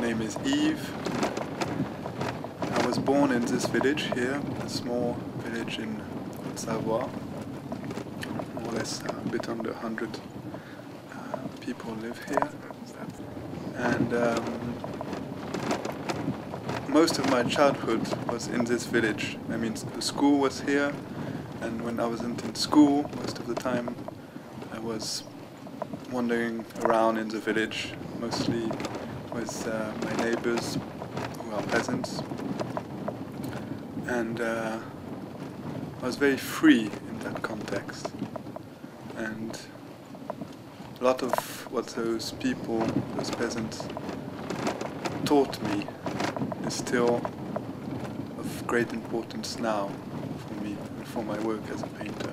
name is Yves. I was born in this village here, a small village in Haute-Savoie. More or less a bit under 100 people live here. And most of my childhood was in this village. I mean, the school was here, and when I wasn't in school, most of the time I was wandering around in the village, mostly with my neighbors who are peasants. And I was very free in that context. And a lot of what those people, those peasants, taught me is still of great importance now for me and for my work as a painter.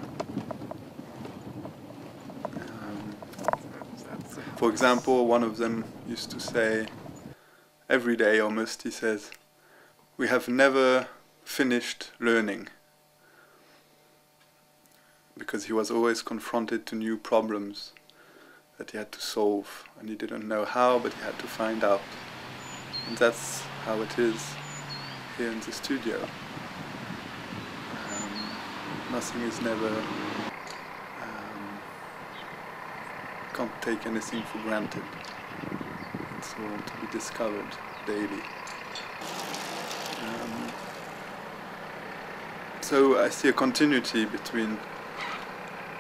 For example, one of them used to say, every day almost, he says, "We have never finished learning," because he was always confronted to new problems that he had to solve, and he didn't know how, but he had to find out. And that's how it is here in the studio. Nothing is never, can't take anything for granted. It's all to be discovered daily. So I see a continuity between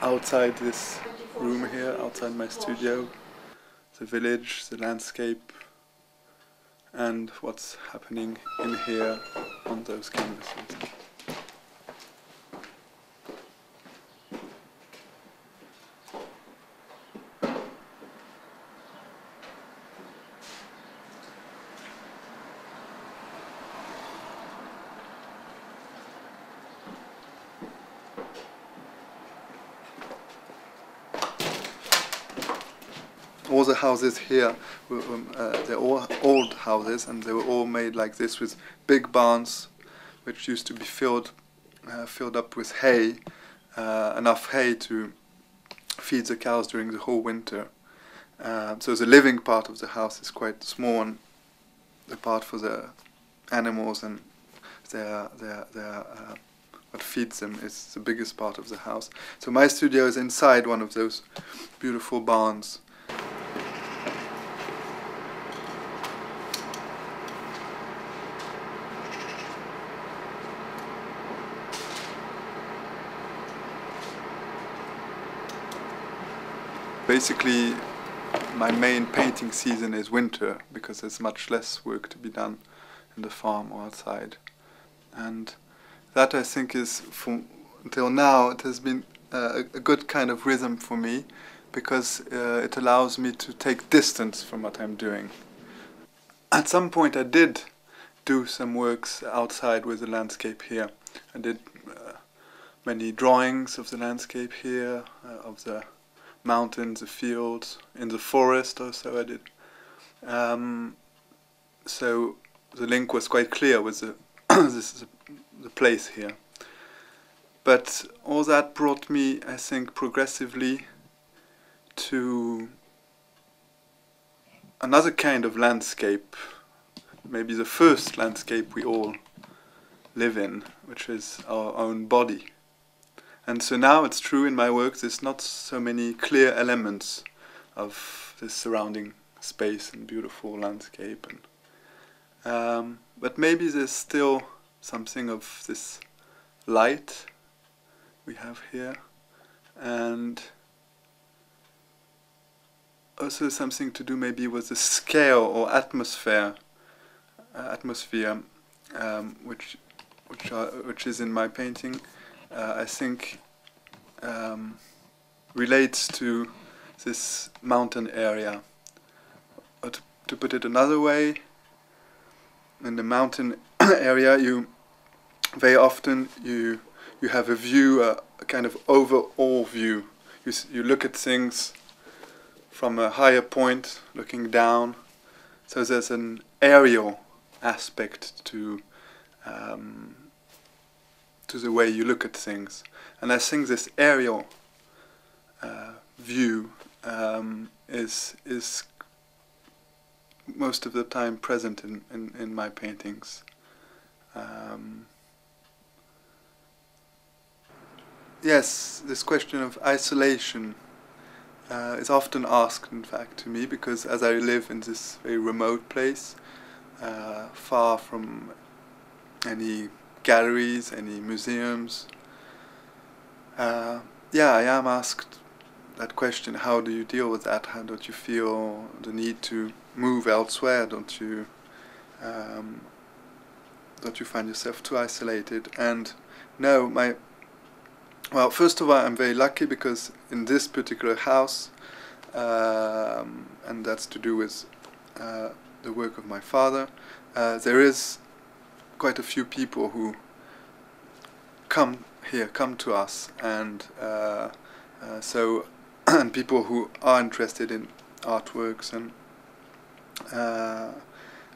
outside this room here, outside my studio, the village, the landscape, and what's happening in here on those canvases. All the houses here, they're all old houses, and they were all made like this, with big barns, which used to be filled up with hay, enough hay to feed the cows during the whole winter. So the living part of the house is quite small, and the part for the animals and what feeds them is the biggest part of the house. So my studio is inside one of those beautiful barns. Basically, my main painting season is winter, because there's much less work to be done in the farm or outside. And that, I think, is, until now, it has been a good kind of rhythm for me, because it allows me to take distance from what I'm doing. At some point I did do some works outside with the landscape here. I did many drawings of the landscape here, of the mountains, the fields, in the forest also I did. So the link was quite clear with the place here. But all that brought me, I think, progressively to another kind of landscape, maybe the first landscape we all live in, which is our own body. And so now it's true in my work there's not so many clear elements of this surrounding space and beautiful landscape. But maybe there's still something of this light we have here, and also something to do maybe with the scale or atmosphere, which is in my painting. I think relates to this mountain area. Or to put it another way, in the mountain area, very often you have a view, a kind of overall view. You look at things from a higher point, looking down. So there's an aerial aspect to the way you look at things. And I think this aerial view is most of the time present in my paintings. Yes, this question of isolation is often asked, in fact, to me, because as I live in this very remote place, far from any galleries, any museums, yeah, I am asked that question: how do you deal with that? How don't you feel the need to move elsewhere? Don't you find yourself too isolated? And no, well, first of all, I'm very lucky because in this particular house, and that's to do with the work of my father, there is quite a few people who come to us, and so and people who are interested in artworks,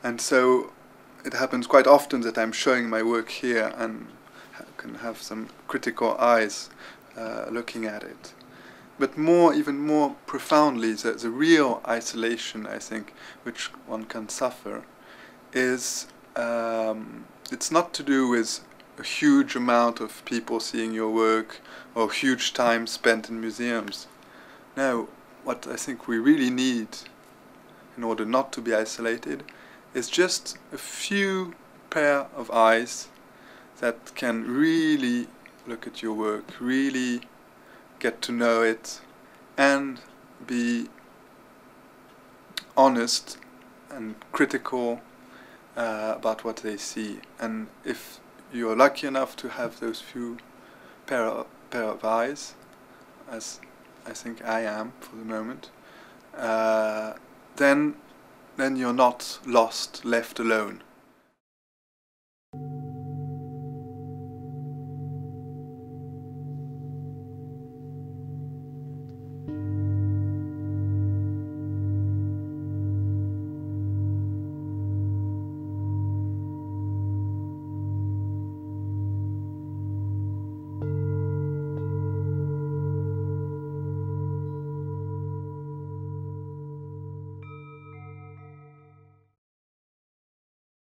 and so it happens quite often that I'm showing my work here and can have some critical eyes looking at it. But even more profoundly, the real isolation, I think, which one can suffer, is it's not to do with a huge amount of people seeing your work or huge time spent in museums. No, what I think we really need in order not to be isolated is just a few pair of eyes that can really look at your work, really get to know it, and be honest and critical about what they see. And if you're lucky enough to have those few pair of eyes, as I think I am for the moment, then you're not lost, left alone.